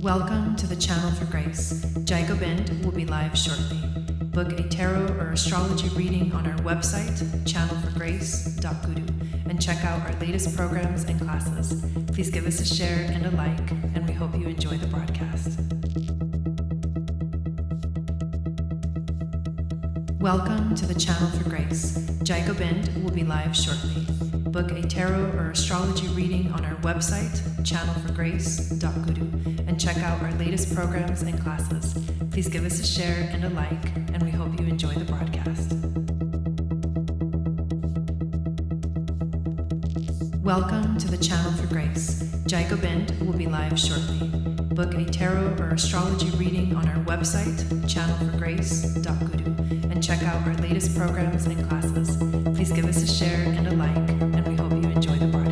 Welcome to the Channel for Grace. Gobind will be live shortly. Book a tarot or astrology reading on our website, channelforgrace.guru, and check out our latest programs and classes. Please give us a share and a like, and we hope you enjoy the broadcast. Welcome to the Channel for Grace. Gobind will be live shortly. Book a tarot or astrology reading on our website, channelforgrace.guru, and check out our latest programs and classes. Please give us a share and a like, and we hope you enjoy the broadcast. Welcome to the Channel for Grace. Gobind will be live shortly. Book a tarot or astrology reading on our website, channelforgrace.guru, and check out our latest programs and classes. Please give us a share and a like, and we hope you enjoy the broadcast.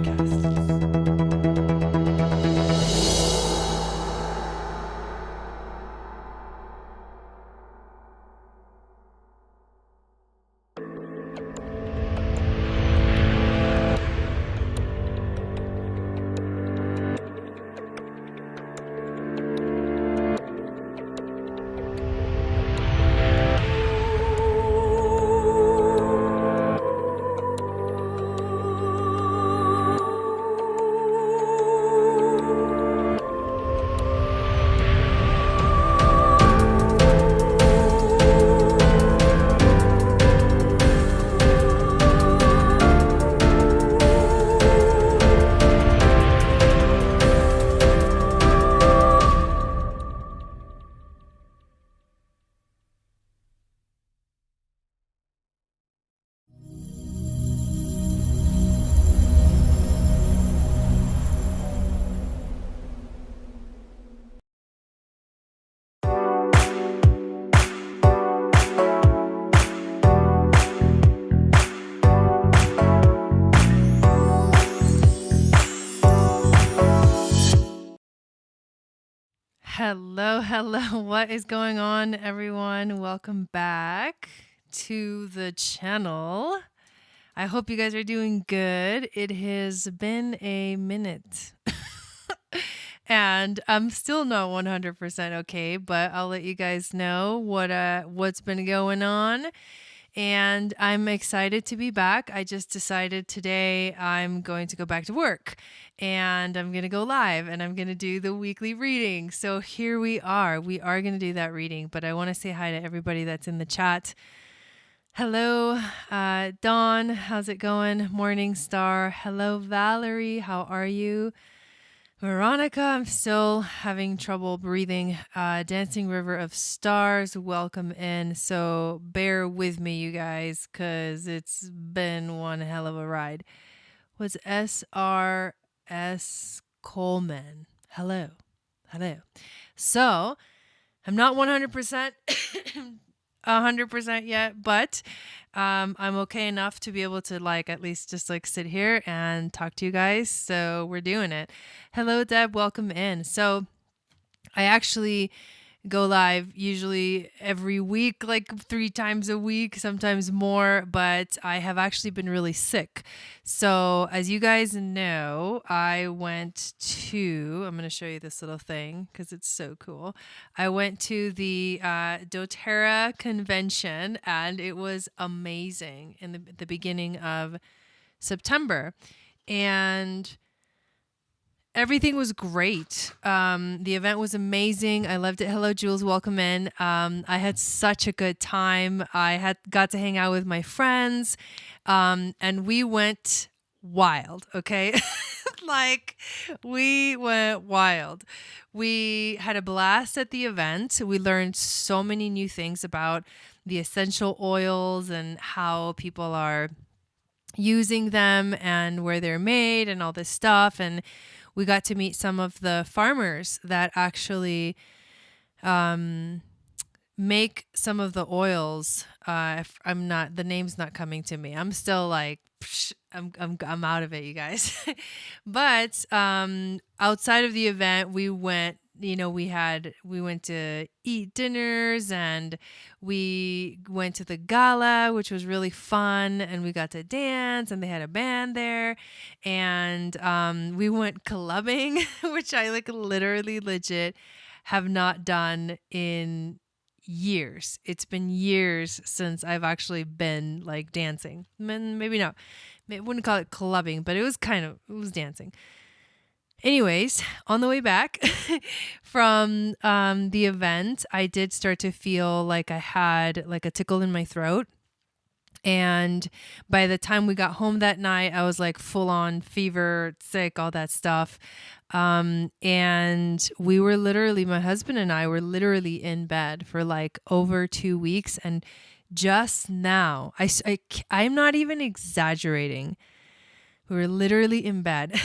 Hello. What is going on, everyone? Welcome back to the channel. I hope you guys are doing good. It has been a minute. And I'm still not 100% okay, but I'll let you guys know what's been going on. And I'm excited to be back. I just decided today I'm going to go back to work and I'm going to go live and I'm going to do the weekly reading. So here we are. We are going to do that reading, but I want to say hi to everybody that's in the chat. Hello, Dawn. How's it going? Morning Star. Hello, Valerie. How are you? Veronica, I'm still having trouble breathing. Dancing River of Stars, welcome in. So bear with me, you guys, because it's been one hell of a ride. Was SRS Coleman. Hello. So I'm not 100% 100% yet, but I'm okay enough to be able to at least just sit here and talk to you guys. So we're doing it. Hello, Deb. Welcome in. So I actually go live usually every week, 3 times a week, sometimes more, but I have actually been really sick. So as you guys know, I'm going to show you this little thing because it's so cool. I went to the DOTERRA convention and it was amazing in the beginning of September. And everything was great. The event was amazing. I loved it. Hello, Jules. Welcome in. I had such a good time. I got to hang out with my friends, and we went wild. Okay, we went wild. We had a blast at the event. We learned so many new things about the essential oils and how people are using them and where they're made and all this stuff. And we got to meet some of the farmers that actually make some of the oils. The name's not coming to me. I'm still I'm out of it, you guys. But outside of the event, we went we went to eat dinners, and we went to the gala, which was really fun, and we got to dance, and they had a band there, and we went clubbing, which I like literally legit have not done in years. It's been years since I've actually been like dancing. Maybe not. I wouldn't call it clubbing, but it was dancing. Anyways, on the way back from the event, I did start to feel like I had like a tickle in my throat. And by the time we got home that night, I was like full on fever, sick, all that stuff. And my husband and I were literally in bed for like over 2 weeks. And just now, I'm not even exaggerating. We were literally in bed.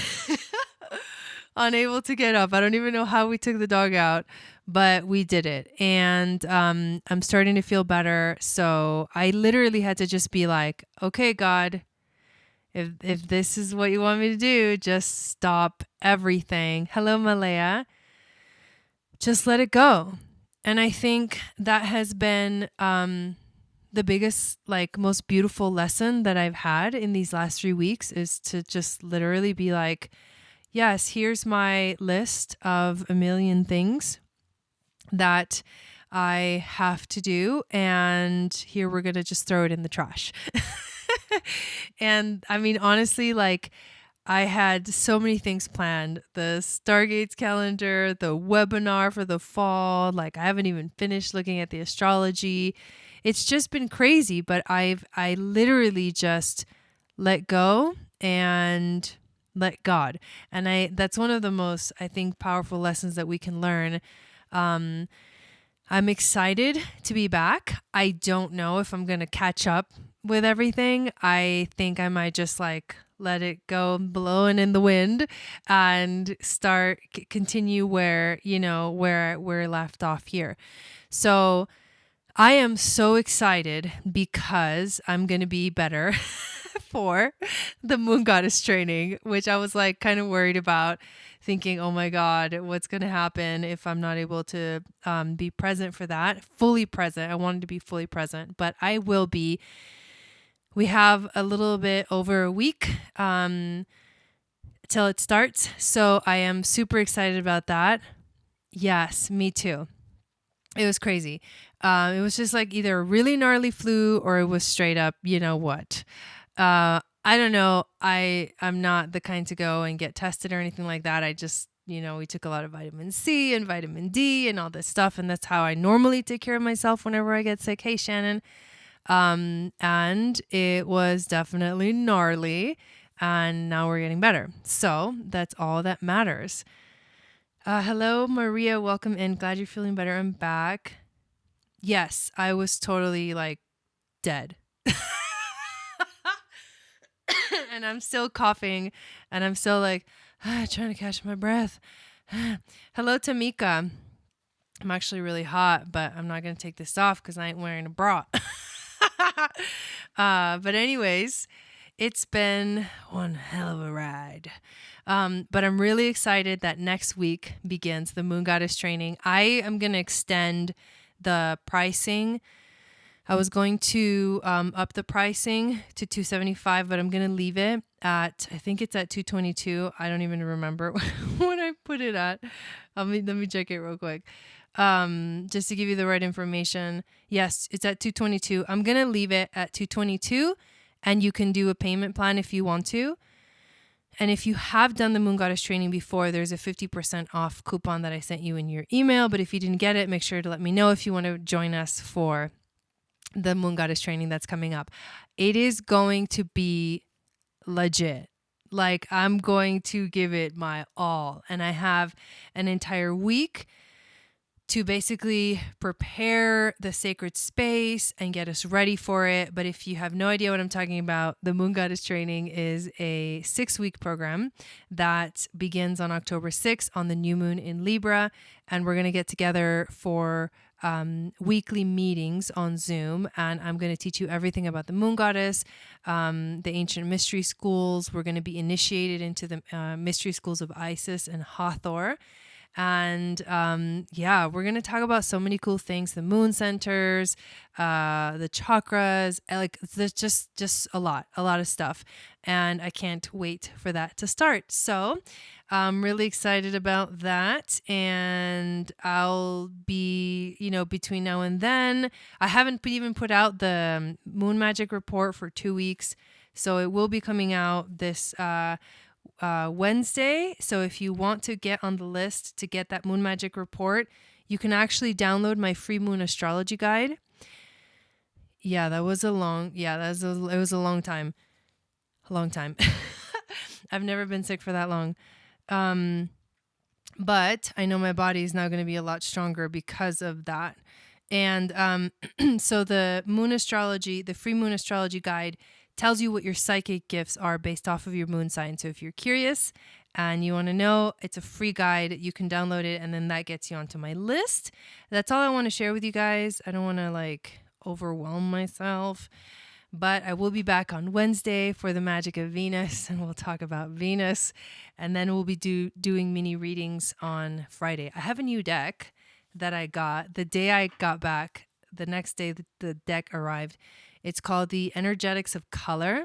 Unable to get up. I don't even know how we took the dog out, but we did it. And I'm starting to feel better. So I literally had to just be like, okay, God, if this is what you want me to do, just stop everything. Hello, Malaya. Just let it go. And I think that has been the biggest, like most beautiful lesson that I've had in these last 3 weeks is to just literally be like, yes, here's my list of a million things that I have to do. And here we're going to just throw it in the trash. And I mean, honestly, like I had so many things planned. The Stargates calendar, the webinar for the fall. Like I haven't even finished looking at the astrology. It's just been crazy, but I literally just let go and let God. And that's one of the most, I think, powerful lessons that we can learn. I'm excited to be back. I don't know if I'm going to catch up with everything. I think I might just like let it go blowing in the wind and continue where we're left off here. So I am so excited because I'm going to be better for the Moon Goddess training, which I was like kind of worried about, thinking, oh my God, what's going to happen if I'm not able to be present for that, fully present. I wanted to be fully present, but I will be. We have a little bit over a week till it starts. So I am super excited about that. Yes, me too. It was crazy. It was just like either a really gnarly flu or it was straight up, you know what? I don't know. I'm not the kind to go and get tested or anything like that. I just, we took a lot of vitamin C and vitamin D and all this stuff. And that's how I normally take care of myself whenever I get sick. Hey, Shannon. And it was definitely gnarly. And now we're getting better. So that's all that matters. Hello, Maria. Welcome in. Glad you're feeling better. I'm back. Yes, I was totally like dead. And I'm still coughing and I'm still like trying to catch my breath. Hello, Tamika. I'm actually really hot, but I'm not going to take this off because I ain't wearing a bra. But anyways, it's been one hell of a ride. But I'm really excited that next week begins the Moon Goddess training. I am going to extend the pricing. I was going to up the pricing to $275, but I'm going to leave it at, I think it's at $222. I don't even remember what I put it at. Let me check it real quick. Just to give you the right information. Yes, it's at $222. I'm going to leave it at $222, and you can do a payment plan if you want to. And if you have done the Moon Goddess training before, there's a 50% off coupon that I sent you in your email. But if you didn't get it, make sure to let me know if you want to join us for the Moon Goddess training that's coming up. It is going to be legit. Like, I'm going to give it my all. And I have an entire week to basically prepare the sacred space and get us ready for it. But if you have no idea what I'm talking about, the Moon Goddess training is a 6-week program that begins on October 6th on the new moon in Libra. And we're going to get together for weekly meetings on Zoom. And I'm going to teach you everything about the Moon Goddess, the ancient mystery schools. We're going to be initiated into the mystery schools of Isis and Hathor. And yeah, we're going to talk about so many cool things, the moon centers, the chakras, like there's just a lot of stuff. And I can't wait for that to start. So I'm really excited about that. And I'll be, between now and then, I haven't even put out the moon magic report for 2 weeks. So it will be coming out this Wednesday. So if you want to get on the list to get that moon magic report, you can actually download my free moon astrology guide. Yeah, it was a long time. A long time. I've never been sick for that long. But I know my body is now going to be a lot stronger because of that. And so the free moon astrology guide tells you what your psychic gifts are based off of your moon sign. So if you're curious and you want to know, it's a free guide. You can download it, and then that gets you onto my list. That's all I want to share with you guys. I don't want to overwhelm myself. But I will be back on Wednesday for the magic of Venus, and we'll talk about Venus. And then we'll be doing mini readings on Friday. I have a new deck that I got the day I got back. The next day the deck arrived. It's called the Energetics of Color.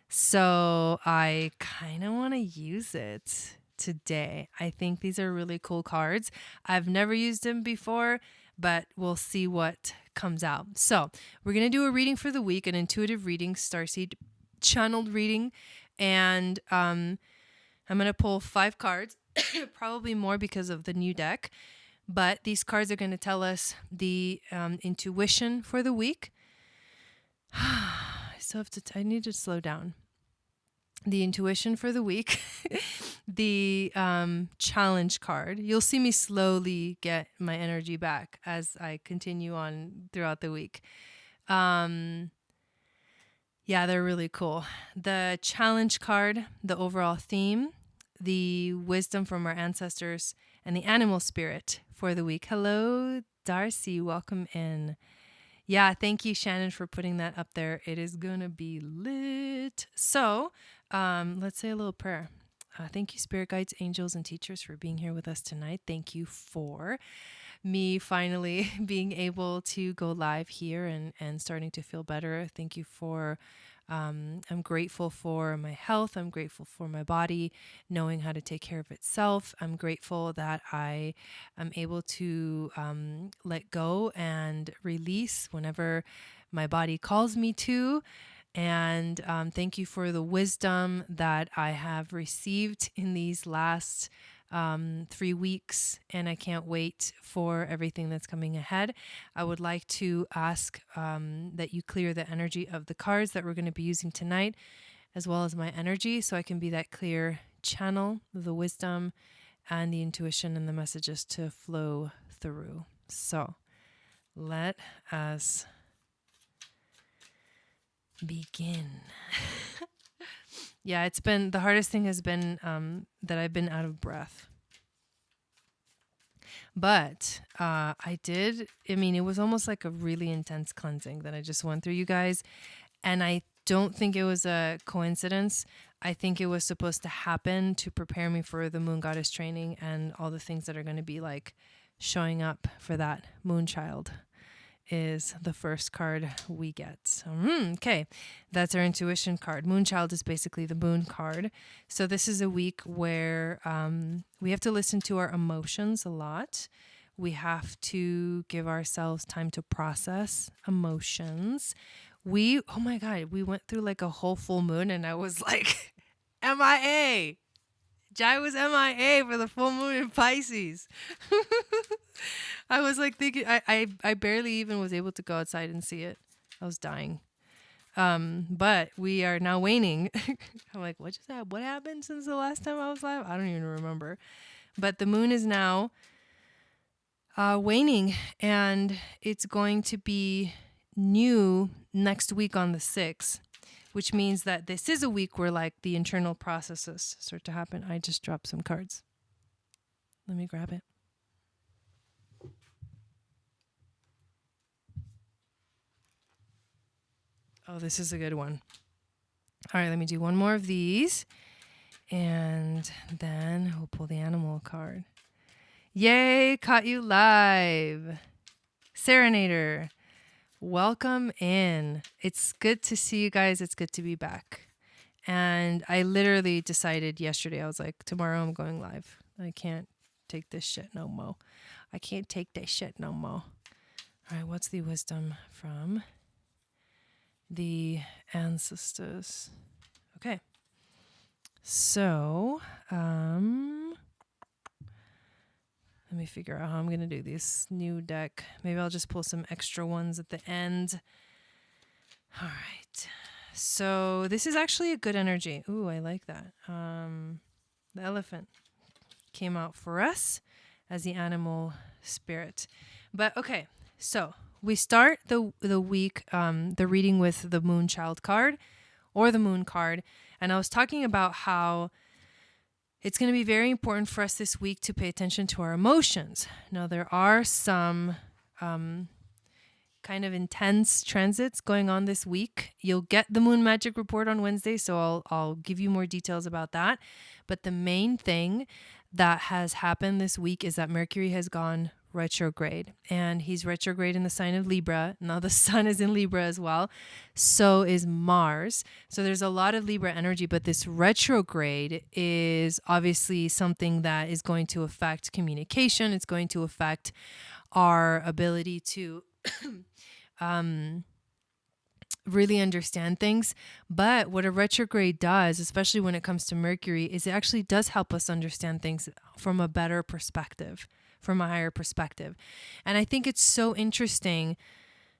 So I kind of want to use it today. I think these are really cool cards. I've never used them before, but we'll see what comes out. So we're going to do a reading for the week, an intuitive reading, Starseed channeled reading. And I'm going to pull 5 cards, probably more because of the new deck. But these cards are going to tell us the intuition for the week. I need to slow down. The intuition for the week, the challenge card. You'll see me slowly get my energy back as I continue on throughout the week. Yeah, they're really cool. The challenge card, the overall theme, the wisdom from our ancestors, and the animal spirit for the week. Hello, Darcy. Welcome in. Yeah, thank you, Shannon, for putting that up there. It is going to be lit. So let's say a little prayer. Thank you, spirit guides, angels, and teachers for being here with us tonight. Thank you for me finally being able to go live here and starting to feel better. Thank you for, I'm grateful for my health. I'm grateful for my body knowing how to take care of itself. I'm grateful that I am able to let go and release whenever my body calls me to. And thank you for the wisdom that I have received in these last 3 weeks, and I can't wait for everything that's coming ahead. I would like to ask that you clear the energy of the cards that we're going to be using tonight, as well as my energy, so I can be that clear channel, the wisdom and the intuition and the messages to flow through. So let us begin. Yeah, it's been, the hardest thing has been that I've been out of breath. But it was almost like a really intense cleansing that I just went through, you guys. And I don't think it was a coincidence. I think it was supposed to happen to prepare me for the moon goddess training and all the things that are going to be showing up for that moon child. Is the first card we get. Okay, that's our intuition card. Moonchild is basically the moon card. So this is a week where we have to listen to our emotions a lot. We have to give ourselves time to process emotions. Oh my God, we went through a whole full moon and I was like, MIA. Jai was MIA for the full moon in Pisces. I was thinking, I barely even was able to go outside and see it. I was dying. But we are now waning. I'm like, what just happened? What happened since the last time I was live? I don't even remember. But the moon is now waning, and it's going to be new next week on the 6th. Which means that this is a week where the internal processes start to happen. I just dropped some cards. Let me grab it. Oh, this is a good one. All right, let me do one more of these. And then we'll pull the animal card. Yay, caught you live. Serenader, welcome in. It's good to see you guys. It's good to be back. And I literally decided yesterday, I was like, tomorrow I'm going live. I can't take this shit no more. I can't take this shit no more. All right, what's the wisdom from the ancestors? Okay. So, let me figure out how I'm going to do this new deck. Maybe I'll just pull some extra ones at the end. All right. So this is actually a good energy. Ooh, I like that. The elephant came out for us as the animal spirit. But okay, so we start the week, the reading with the moon child card or the moon card. And I was talking about how it's going to be very important for us this week to pay attention to our emotions. Now, there are some kind of intense transits going on this week. You'll get the Moon Magic Report on Wednesday, so I'll give you more details about that. But the main thing that has happened this week is that Mercury has gone retrograde, and he's retrograde in the sign of Libra. Now the sun is in Libra as well. So is Mars. So there's a lot of Libra energy, but this retrograde is obviously something that is going to affect communication. It's going to affect our ability to really understand things. But what a retrograde does, especially when it comes to Mercury, is it actually does help us understand things from a better perspective, from a higher perspective. And I think it's so interesting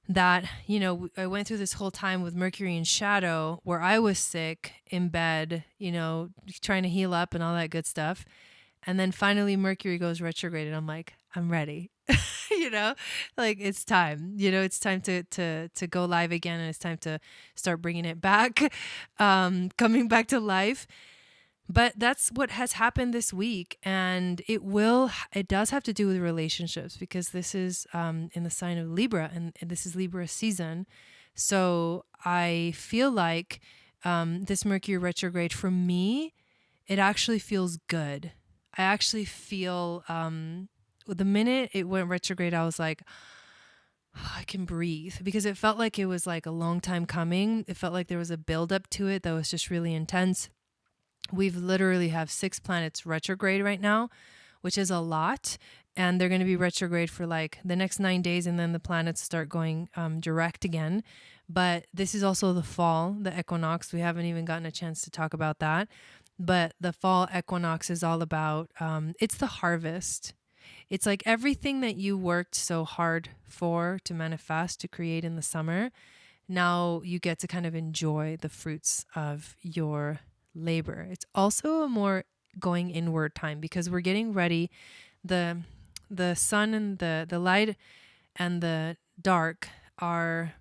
that, you know, I went through this whole time with Mercury in shadow where I was sick in bed, you know, trying to heal up and all that good stuff. And then finally Mercury goes retrograde and I'm like, I'm ready. You know, like it's time, you know, it's time to go live again, and it's time to start bringing it back, coming back to life. But that's what has happened this week. And it does have to do with relationships, because this is in the sign of Libra, and this is Libra season. So I feel like this Mercury retrograde for me, it actually feels good. I actually feel, the minute it went retrograde, I was like, oh, I can breathe, because it felt like it was like a long time coming. It felt like there was a buildup to it that was just really intense. We've literally have 6 planets retrograde right now, which is a lot. And they're going to be retrograde for like the next 9 days. And then the planets start going direct again. But this is also the fall, the equinox. We haven't even gotten a chance to talk about that. But the fall equinox is all about, it's the harvest. It's like everything that you worked so hard for to manifest, to create in the summer. Now you get to kind of enjoy the fruits of your labor. It's also a more going inward time, because we're getting ready. The sun and the light and the dark are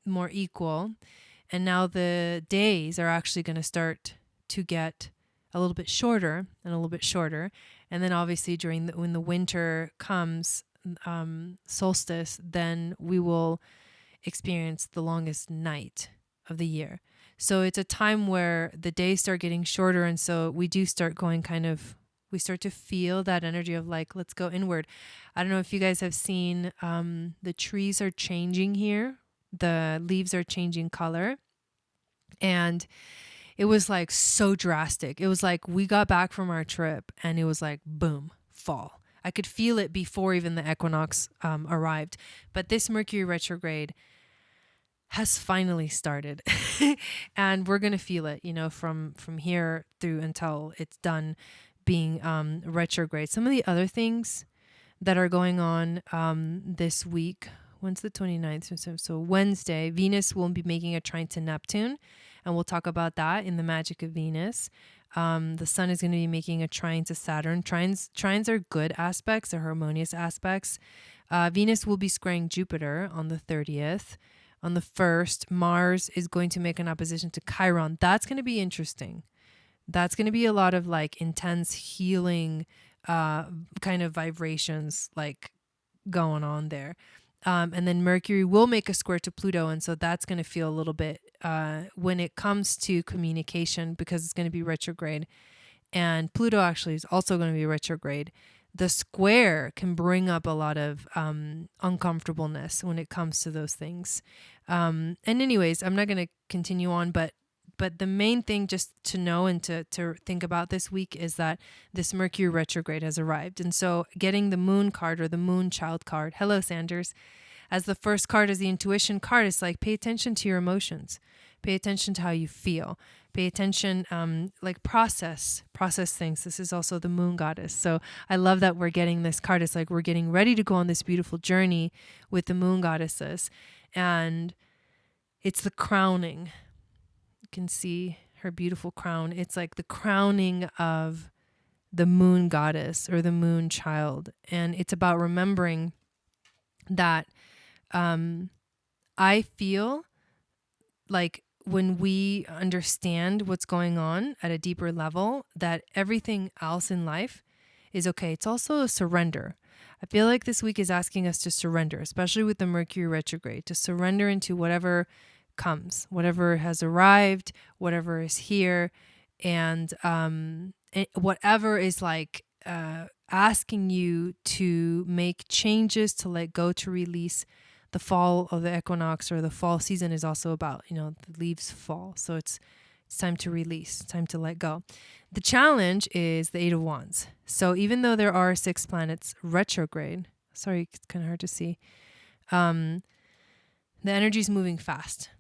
more equal. And now the days are actually going to start to get a little bit shorter and a little bit shorter. And then obviously when the winter comes, solstice, then we will experience the longest night of the year. So it's a time where the days start getting shorter. And so we do start going we start to feel that energy of like, let's go inward. I don't know if you guys have seen, the trees are changing here. The leaves are changing color. And it was like so drastic. It was like we got back from our trip and it was like, boom, fall. I could feel it before even the equinox arrived. But this Mercury retrograde has finally started. And we're going to feel it, you know, from here through until it's done being retrograde. Some of the other things that are going on this week, when's the 29th? So Wednesday, Venus will be making a trine to Neptune. And we'll talk about that in the magic of Venus. The sun is going to be making a trine to Saturn. Trines are good aspects, they're harmonious aspects. Venus will be squaring Jupiter on the 30th. On the 1st, Mars is going to make an opposition to Chiron. That's going to be interesting. That's going to be a lot of like intense healing kind of vibrations like going on there. And then Mercury will make a square to Pluto. And so that's going to feel a little bit when it comes to communication, because it's going to be retrograde. And Pluto actually is also going to be retrograde. the square can bring up a lot of uncomfortableness when it comes to those things. And anyways, I'm not going to continue on, but the main thing just to know and to think about this week is that this Mercury retrograde has arrived. And so getting the moon card or the moon child card, hello Sanders, as the first card, as the intuition card, it's like pay attention to your emotions, pay attention to how you feel, pay attention, like process things. This is also the moon goddess. So I love that we're getting this card. It's like we're getting ready to go on this beautiful journey with the moon goddesses. And it's the crowning. You can see her beautiful crown. It's like the crowning of the moon goddess or the moon child. And it's about remembering that I feel like when we understand what's going on at a deeper level, that everything else in life is okay. It's also a surrender. I feel like this week is asking us to surrender, especially with the Mercury retrograde, to surrender into whatever comes, whatever has arrived, whatever is here, and whatever is like asking you to make changes, to let go, to release. The fall of the equinox or the fall season is also about, the leaves fall. So it's time to release, time to let go. The challenge is the 8 of Wands. So even though there are 6 planets retrograde, sorry, it's kind of hard to see, the energy is moving fast.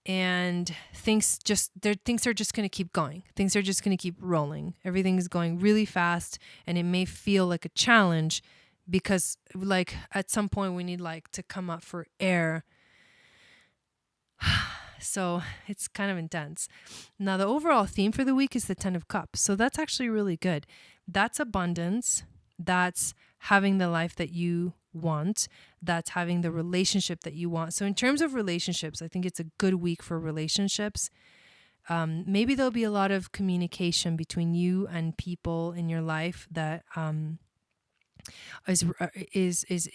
And things are just going to keep going. Things are just going to keep rolling. Everything is going really fast, and it may feel like a challenge because like at some point we need like to come up for air. So it's kind of intense. Now the overall theme for the week is the 10 of Cups. So that's actually really good. That's abundance. That's having the life that you want. That's having the relationship that you want. So in terms of relationships, I think it's a good week for relationships. Maybe there'll be a lot of communication between you and people in your life that is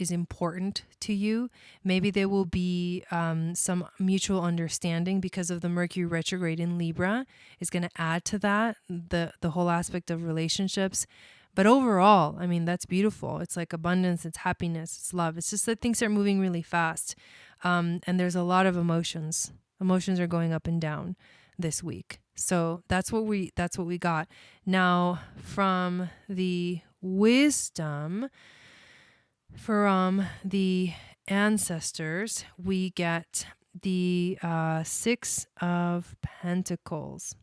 important to you. Maybe there will be some mutual understanding because of the Mercury retrograde in Libra is going to add to that, the whole aspect of relationships. But overall, I mean, that's beautiful. It's like abundance, it's happiness, it's love. It's just that things are moving really fast. And there's a lot of emotions. Emotions are going up and down this week. So that's what we got. Now, from the wisdom from the ancestors, we get the 6 of Pentacles.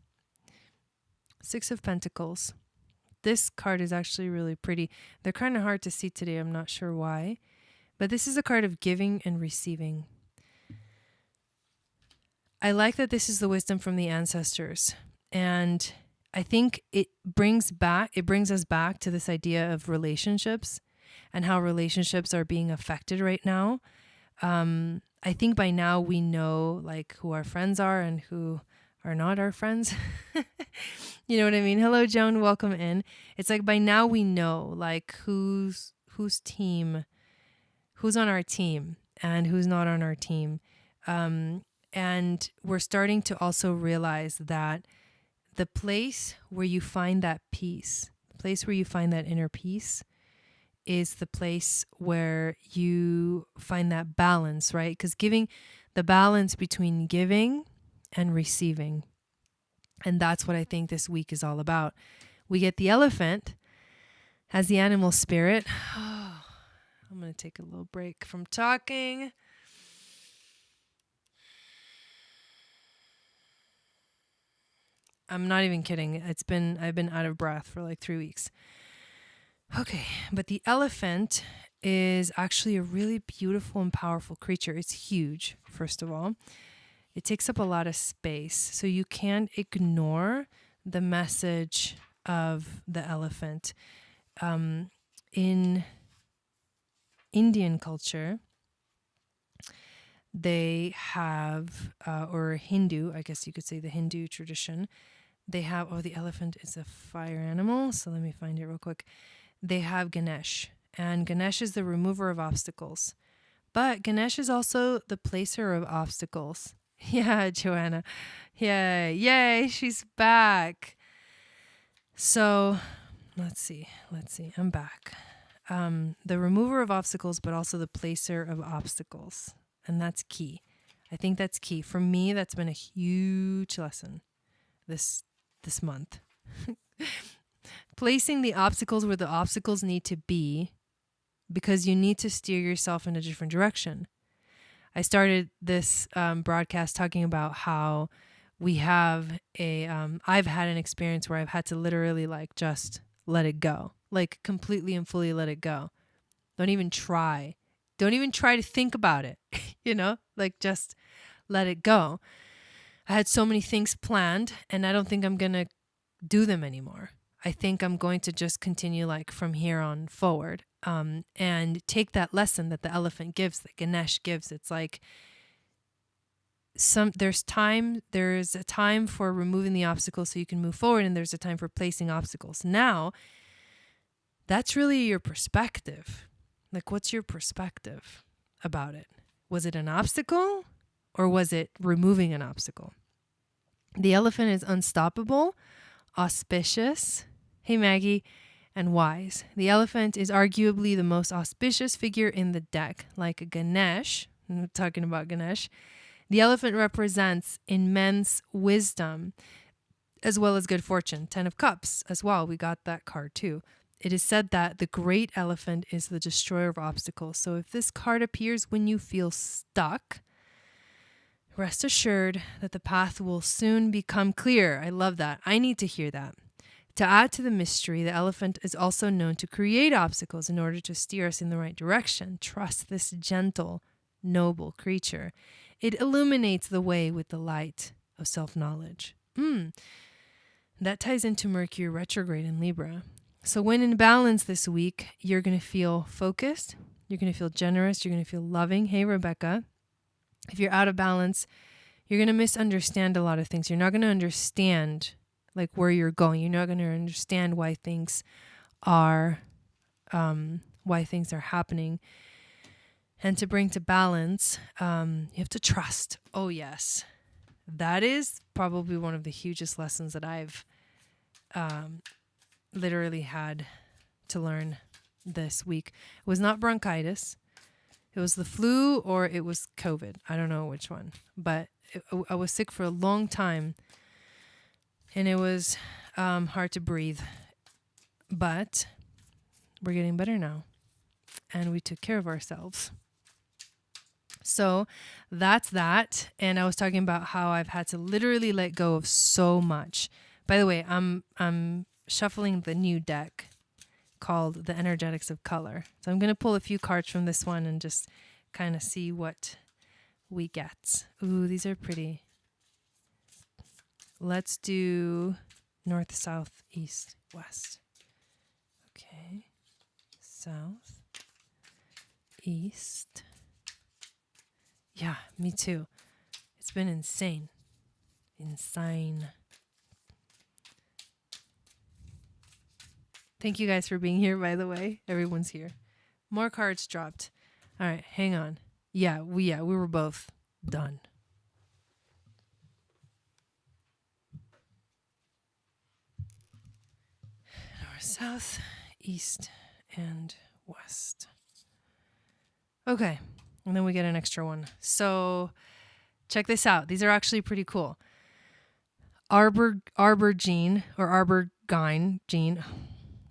6 of Pentacles. This card is actually really pretty. They're kind of hard to see today. I'm not sure why. But this is a card of giving and receiving. I like that this is the wisdom from the ancestors. And I think it brings us back to this idea of relationships and how relationships are being affected right now. I think by now we know like who our friends are and who are not our friends. You know what I mean? Hello, Joan. Welcome in. It's like by now we know like who's on our team and who's not on our team. And we're starting to also realize that the place where you find that peace, the place where you find that inner peace is the place where you find that balance, right? Because the balance between giving and receiving. And that's what I think this week is all about. We get the elephant as the animal spirit. I'm going to take a little break from talking. I'm not even kidding. I've been out of breath for like 3 weeks. Okay, but the elephant is actually a really beautiful and powerful creature. It's huge, first of all. It takes up a lot of space, so you can't ignore the message of the elephant. In Indian culture, they have, or Hindu, I guess you could say the Hindu tradition, they have, the elephant is a fire animal, so let me find it real quick. They have Ganesh, and Ganesh is the remover of obstacles. But Ganesh is also the placer of obstacles. Yeah, Joanna. Yay, she's back. So, let's see. I'm back. the remover of obstacles, but also the placer of obstacles. And that's key. I think that's key. For me, that's been a huge lesson this month. Placing the obstacles where the obstacles need to be, because you need to steer yourself in a different direction. I started this broadcast talking about how we have I've had an experience where I've had to literally like just let it go, like completely and fully let it go. Don't even try to think about it, like just let it go. I had so many things planned and I don't think I'm going to do them anymore. I think I'm going to just continue like from here on forward, and take that lesson that the elephant gives, that Ganesh gives. It's like there's a time for removing the obstacles so you can move forward, and there's a time for placing obstacles. Now, that's really your perspective. Like, what's your perspective about it? Was it an obstacle or was it removing an obstacle? The elephant is unstoppable, auspicious, hey Maggie, and wise. The elephant is arguably the most auspicious figure in the deck. Like Ganesh, I'm talking about Ganesh, the elephant represents immense wisdom as well as good fortune. 10 of Cups as well. We got that card too. It is said that the great elephant is the destroyer of obstacles. So if this card appears when you feel stuck, rest assured that the path will soon become clear. I love that. I need to hear that. To add to the mystery, the elephant is also known to create obstacles in order to steer us in the right direction. Trust this gentle, noble creature. It illuminates the way with the light of self-knowledge. That ties into Mercury retrograde in Libra. So when in balance this week, you're going to feel focused. You're going to feel generous. You're going to feel loving. Hey, Rebecca. If you're out of balance, you're going to misunderstand a lot of things. You're not going to understand like where you're going. You're not going to understand why things are happening. And to bring to balance, you have to trust. Oh, yes. That is probably one of the hugest lessons that I've literally had to learn this week. It was not bronchitis. It was the flu or it was COVID. I don't know which one. But I was sick for a long time. And it was hard to breathe. But we're getting better now. And we took care of ourselves. So that's that. And I was talking about how I've had to literally let go of so much. By the way, I'm shuffling the new deck called The Energetics of Color. So I'm going to pull a few cards from this one and just kind of see what we get. Ooh, these are pretty. Let's do north, south, east, west. Okay. South, east. Yeah, me too. It's been insane. Insane. Thank you guys for being here, by the way. Everyone's here. More cards dropped. All right, hang on. Yeah, we were both done. North, south, east, and west. Okay, and then we get an extra one. So check this out. These are actually pretty cool. Aubergine or Aubergine gene.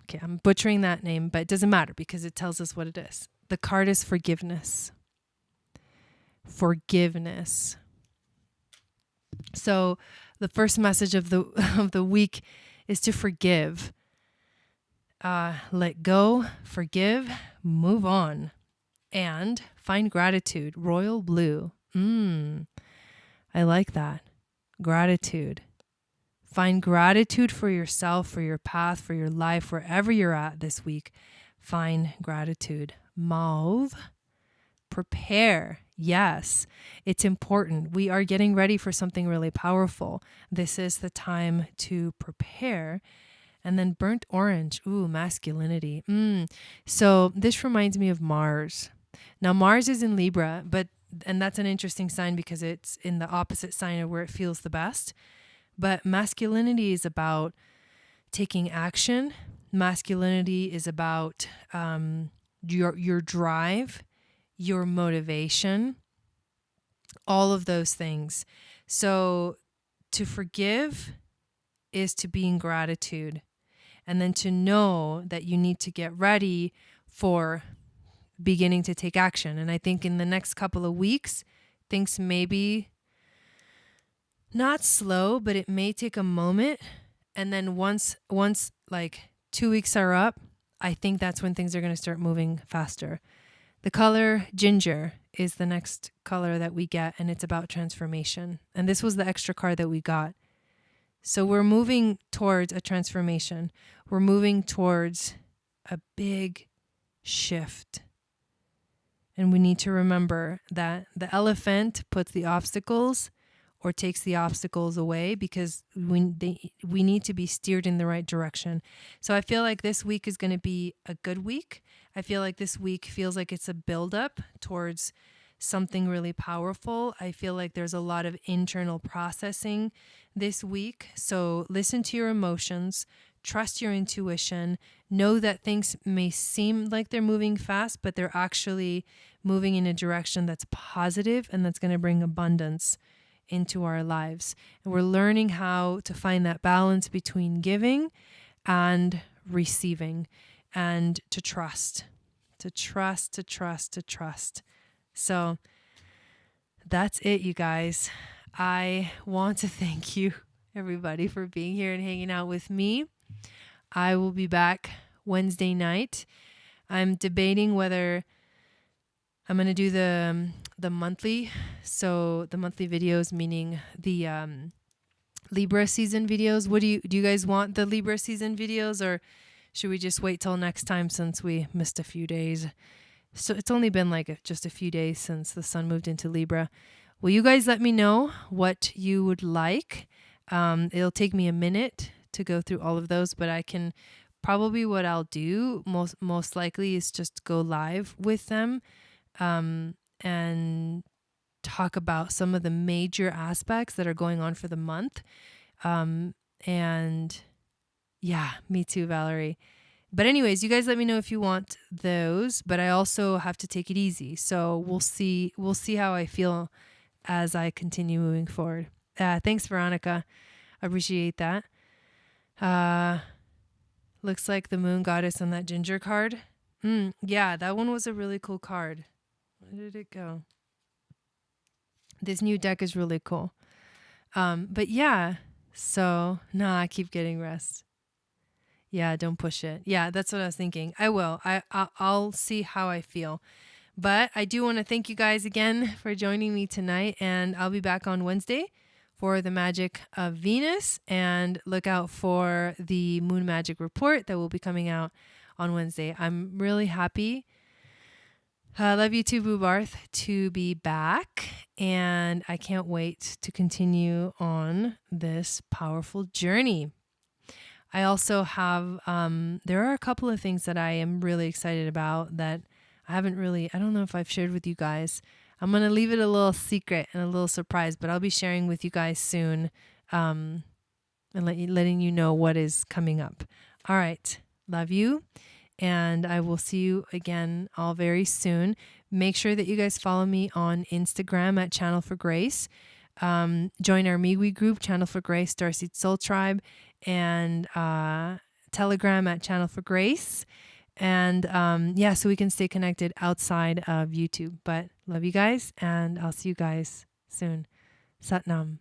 Okay, I'm butchering that name, but it doesn't matter because it tells us what it is. The card is forgiveness. Forgiveness. So the first message of the week is to forgive. Let go, forgive, move on, and find gratitude. Royal blue. I like that. Gratitude. Find gratitude for yourself, for your path, for your life, wherever you're at this week. Find gratitude. Mauve. Prepare. Yes, it's important. We are getting ready for something really powerful. This is the time to prepare. And then burnt orange. Ooh, masculinity. So this reminds me of Mars. Now, Mars is in Libra, and that's an interesting sign because it's in the opposite sign of where it feels the best. But masculinity is about taking action, Masculinity is about your drive, your motivation, all of those things. So to forgive is to be in gratitude. And then to know that you need to get ready for beginning to take action. And I think in the next couple of weeks, things may be not slow, but it may take a moment. And then once like 2 weeks are up, I think that's when things are going to start moving faster. The color ginger is the next color that we get, and it's about transformation. And this was the extra card that we got. So we're moving towards a transformation. We're moving towards a big shift. And we need to remember that the elephant puts the obstacles or takes the obstacles away because we need to be steered in the right direction. So I feel like this week is going to be a good week. I feel like this week feels like it's a buildup towards something really powerful. I feel like there's a lot of internal processing this week. So listen to your emotions, trust your intuition, know that things may seem like they're moving fast, but they're actually moving in a direction that's positive and that's going to bring abundance into our lives. And we're learning how to find that balance between giving and receiving, and to trust. So that's it, you guys. I want to thank you, everybody, for being here and hanging out with me. I will be back Wednesday night. I'm debating whether I'm going to do the monthly. So the monthly videos, meaning the Libra season videos. What do you guys want, the Libra season videos, or should we just wait till next time since we missed a few days? So it's only been like just a few days since the sun moved into Libra. Will you guys let me know what you would like? It'll take me a minute to go through all of those, but I can probably, what I'll do most likely is just go live with them and talk about some of the major aspects that are going on for the month. And yeah, me too, Valerie. But anyways, you guys let me know if you want those, but I also have to take it easy. So we'll see how I feel as I continue moving forward. Thanks, Veronica. I appreciate that. Looks like the moon goddess on that ginger card. Yeah, that one was a really cool card. Where did it go? This new deck is really cool. But yeah, so I keep getting rest. Yeah, don't push it. Yeah, that's what I was thinking. I will. I'll see how I feel. But I do want to thank you guys again for joining me tonight, and I'll be back on Wednesday for the Magic of Venus, and look out for the Moon Magic Report that will be coming out on Wednesday. I'm really happy. I love you too, Boo Barth, to be back, and I can't wait to continue on this powerful journey. I also have, there are a couple of things that I am really excited about that I don't know if I've shared with you guys. I'm going to leave it a little secret and a little surprise, but I'll be sharing with you guys soon, and letting you know what is coming up. All right. Love you. And I will see you again all very soon. Make sure that you guys follow me on Instagram at Channel for Grace. Join our MeWe group, Channel for Grace, Starseed Soul Tribe, and Telegram at Channel for Grace. And so we can stay connected outside of YouTube. But love you guys, and I'll see you guys soon. Sat Nam.